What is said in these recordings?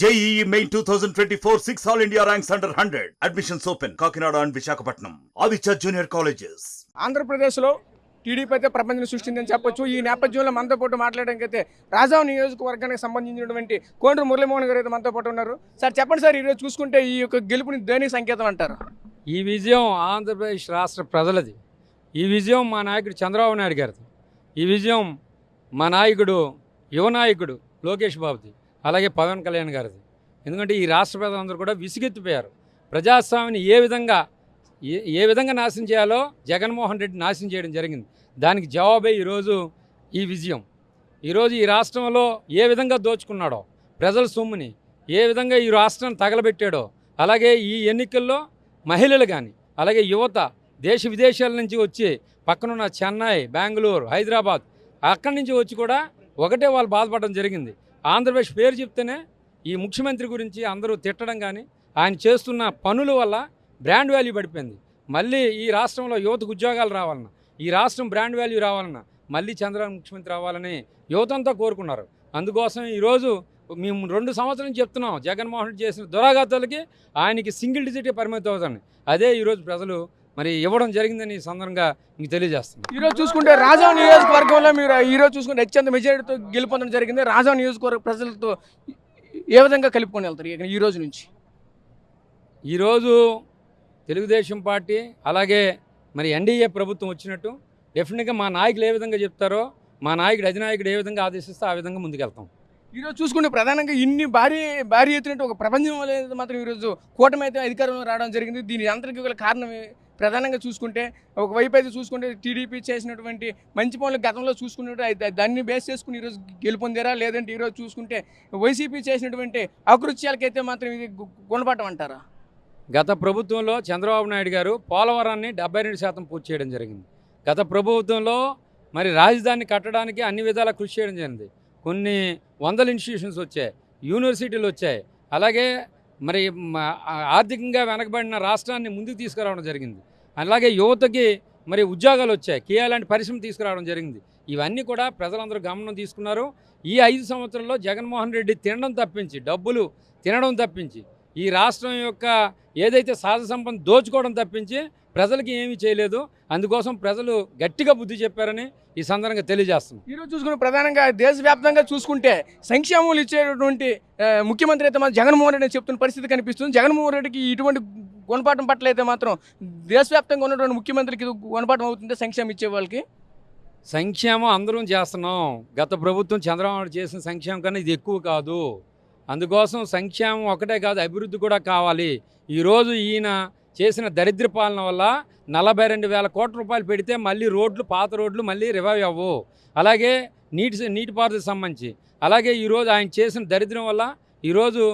JEE Main 2024 6 All India ranks under 100. Admissions open. Kakinada and Visakhapatnam. Aditya Junior Colleges. ఆంధ్రప్రదేశ్లో TDP అయితే ప్రపంచం సృష్టిందని చెప్పొచ్చు. ఈ నేపథ్యంలో మనతో పాటు మాట్లాడడానికి అయితే రాజాం నియోజకవర్గానికి సంబంధించినటువంటి కోండ్రు మురళీమోహన్ గారు అయితే మనతో పాటు ఉన్నారు. సార్ చెప్పండి సార్, ఈరోజు చూసుకుంటే ఈ యొక్క గెలుపుని దేనికి సంకేతం అంటారు? ఈ విజయం ఆంధ్రప్రదేశ్ రాష్ట్ర ప్రజలది. ఈ విజయం మా నాయకుడు చంద్రబాబు నాయుడు గారిది. ఈ విజయం మా నాయకుడు యువ నాయకుడు లోకేష్ బాబుది, అలాగే పవన్ కళ్యాణ్ గారిది. ఎందుకంటే ఈ రాష్ట్ర ప్రజలందరూ కూడా విసిగెత్తిపోయారు. ప్రజాస్వామ్యాన్ని ఏ విధంగా నాశనం చేయాలో జగన్మోహన్ రెడ్డి నాశనం చేయడం జరిగింది. దానికి జవాబే ఈరోజు ఈ విజయం. ఈరోజు ఈ రాష్ట్రంలో ఏ విధంగా దోచుకున్నాడో, ప్రజల సొమ్ముని ఏ విధంగా ఈ రాష్ట్రాన్ని తగలబెట్టాడో, అలాగే ఈ ఎన్నికల్లో మహిళలు కానీ, అలాగే యువత దేశ విదేశాల నుంచి వచ్చి పక్కనున్న చెన్నై, బెంగళూరు, హైదరాబాద్ అక్కడి నుంచి వచ్చి కూడా ఒకటే వాళ్ళు బాధపడడం జరిగింది. ఆంధ్రప్రదేశ్ పేరు చెప్తేనే ఈ ముఖ్యమంత్రి గురించి అందరూ తిట్టడం కానీ, ఆయన చేస్తున్న పనుల వల్ల బ్రాండ్ వాల్యూ పడిపోయింది. మళ్ళీ ఈ రాష్ట్రంలో యువతకు ఉద్యోగాలు రావాలన్నా, ఈ రాష్ట్రం బ్రాండ్ వాల్యూ రావాలన్నా మళ్ళీ చంద్రబాబు ముఖ్యమంత్రి రావాలని యువతంతా కోరుకున్నారు. అందుకోసం ఈరోజు మేము 2 సంవత్సరాలు చెప్తున్నాం, జగన్మోహన్ రెడ్డి చేసిన దురాఘాతాలకి ఆయనకి సింగిల్ డిజిటే పరిమితం అవుతుంది. అదే ఈరోజు ప్రజలు మరి ఇవ్వడం జరిగిందని ఈ సందర్భంగా మీకు తెలియజేస్తున్నాం. ఈరోజు చూసుకుంటే రాజాం నియోజకవర్గంలో మీరు ఈరోజు చూసుకుంటే అత్యంత మెజారిటీతో గెలుపొందడం జరిగింది. రాజాం నియోజకవర్గ ప్రజలతో ఏ విధంగా కలుపుకొని వెళ్తారు ఈ రోజు నుంచి? ఈరోజు తెలుగుదేశం పార్టీ అలాగే మరి ఎన్డీఏ ప్రభుత్వం వచ్చినట్టు డెఫినెట్గా మా నాయకులు ఏ విధంగా చెప్తారో, మా నాయకుడు అధినాయకుడు ఏ విధంగా ఆదేశిస్తే ఆ విధంగా ముందుకెళ్తాం. ఈరోజు చూసుకుంటే ప్రధానంగా ఇన్ని భారీ ఎత్తున ఒక ప్రపంచం అనేది మాత్రం ఈరోజు కూటమి అయితే అధికారంలో రావడం జరిగింది. దీని అంతరికి గల కారణం ప్రధానంగా చూసుకుంటే ఒకవైపు అయితే చూసుకుంటే టీడీపీ చేసినటువంటి మంచి పనులు గతంలో చూసుకున్నట్టు దాన్ని బేస్ చేసుకుని ఈరోజు గెలుపొందారా, లేదంటే ఈరోజు చూసుకుంటే వైసీపీ చేసినటువంటి అకృత్యాలకైతే మాత్రం ఇది గుణపాఠం అంటారా? గత ప్రభుత్వంలో చంద్రబాబు నాయుడు గారు పోలవరాన్ని 72% పూర్తి చేయడం జరిగింది. గత ప్రభుత్వంలో మరి రాజధాని కట్టడానికి అన్ని విధాలా కృషి చేయడం జరిగింది. కొన్ని వందల ఇన్స్టిట్యూషన్స్ వచ్చాయి, యూనివర్సిటీలు వచ్చాయి, అలాగే మరి ఆర్థికంగా వెనకబడిన రాష్ట్రాన్ని ముందుకు తీసుకురావడం జరిగింది. అలాగే యువతకి మరి ఉద్యోగాలు వచ్చాయి, కియా లాంటి పరిశ్రమ తీసుకురావడం జరిగింది. ఇవన్నీ కూడా ప్రజలందరూ గమనం తీసుకున్నారు. ఈ 5 సంవత్సరాల్లో జగన్మోహన్ రెడ్డి తినడం తప్పించి, డబ్బులు తినడం తప్పించి, ఈ రాష్ట్రం యొక్క ఏదైతే సహజ సంపద దోచుకోవడం తప్పించి ప్రజలకి ఏమీ చేయలేదు. అందుకోసం ప్రజలు గట్టిగా బుద్ధి చెప్పారని ఈ సందర్భంగా తెలియజేస్తున్నాం. ఈరోజు చూసుకుంటే ప్రధానంగా దేశవ్యాప్తంగా చూసుకుంటే సంక్షేమాలు ఇచ్చేటటువంటి ముఖ్యమంత్రి అయితే మాత్రం జగన్మోహన్ రెడ్డి చెప్తున్న పరిస్థితి కనిపిస్తుంది. జగన్మోహన్ రెడ్డికి ఇటువంటి గుణపాఠం పట్ల అయితే మాత్రం దేశవ్యాప్తంగా ఉన్నటువంటి ముఖ్యమంత్రికి గుణపాఠం అవుతుంటే సంక్షేమం ఇచ్చే వాళ్ళకి. సంక్షేమం అందరం చేస్తున్నాం. గత ప్రభుత్వం చంద్రబాబు చేసిన సంక్షేమం కన్నా ఇది ఎక్కువ కాదు. అందుకోసం సంక్షేమం ఒకటే కాదు, అభివృద్ధి కూడా కావాలి. ఈరోజు ఈయన చేసిన దరిద్ర పాలన వల్ల 42,000 కోట్ల రూపాయలు పెడితే మళ్ళీ రోడ్లు, పాత రోడ్లు మళ్ళీ రివైవ్ అవ్వవు. అలాగే నీటిపారుదల సంబంధించి, అలాగే ఈరోజు ఆయన చేసిన దరిద్రం వల్ల ఈరోజు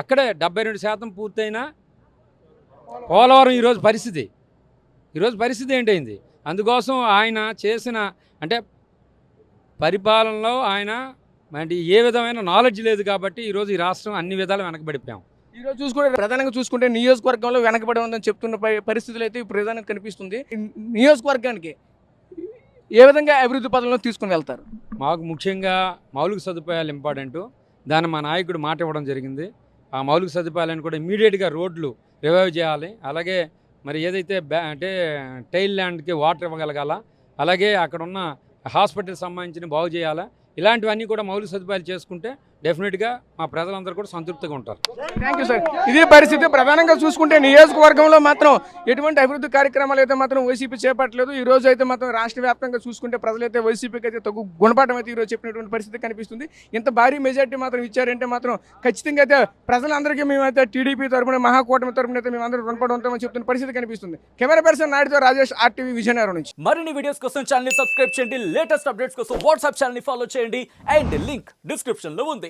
అక్కడే 72% పూర్తయిన పోలవరం ఈరోజు పరిస్థితి ఏంటైంది? అందుకోసం ఆయన చేసిన అంటే పరిపాలనలో ఆయన అంటే ఏ విధమైన నాలెడ్జ్ లేదు కాబట్టి ఈరోజు ఈ రాష్ట్రం అన్ని విధాలు వెనకబడిపోయాం. ఈరోజు చూసుకుంటే ప్రధానంగా చూసుకుంటే నియోజకవర్గంలో వెనకబడి ఉందని చెప్తున్న పరిస్థితులు అయితే ప్రధానంగా కనిపిస్తుంది. నియోజకవర్గానికి ఏ విధంగా అభివృద్ధి పథంలో తీసుకుని వెళ్తారు? మాకు ముఖ్యంగా మౌలిక సదుపాయాలు ఇంపార్టెంట్. దాన్ని మా నాయకుడు మాట ఇవ్వడం జరిగింది. ఆ మౌలిక సదుపాయాలను కూడా ఇమీడియట్గా రోడ్లు రివైవ్ చేయాలి. అలాగే మరి ఏదైతే అంటే టైల్ ల్యాండ్కి వాటర్ ఇవ్వగలగాల, అలాగే అక్కడ ఉన్న హాస్పిటల్ సంబంధించిన బాగు చేయాలా. ఇలాంటివన్నీ కూడా మౌలిక సదుపాయాలు చేసుకుంటే డెఫినెట్గా మా ప్రజలందరూ కూడా సంతృప్తిగా ఉంటారు. Thank you sir. ఇదే పరిస్థితి ప్రధానంగా చూసుకుంటే నియోజకవర్గంలో మాత్రం ఎటువంటి అభివృద్ధి కార్యక్రమాలు అయితే మాత్రం వైసీపీ చేపట్టలేదు. ఈ రోజు అయితే మాత్రం రాష్ట్ర వ్యాప్తంగా చూసుకుంటే ప్రజలైతే వైసీపీకి అయితే తగ్గు గుణపాఠం అయితే ఈరోజు చెప్పినటువంటి పరిస్థితి కనిపిస్తుంది. ఇంత భారీ మెజార్టీ మాత్రం ఇచ్చారంటే మాత్రం ఖచ్చితంగా అయితే ప్రజలందరికీ మేమైతే టీడీపీ తరఫున, మహాకూటమి తరఫున అయితే మేమందరూ రుణపడి ఉంటామని చెప్తున్న పరిస్థితి కనిపిస్తుంది. కెమెరా పర్సన్ నాయుడుతో రాజేష్, RTV విజయనగరం నుంచి. మరిన్ని వీడియోస్ కోసం ఛానల్ ని సబ్స్క్రైబ్ చేయండి. లేటెస్ట్ అప్డేట్స్ కోసం వాట్సాప్ ఛానల్ ని ఫాలో చేయండి. అండ్ లింక్ డిస్క్రిప్షన్ లో ఉంది.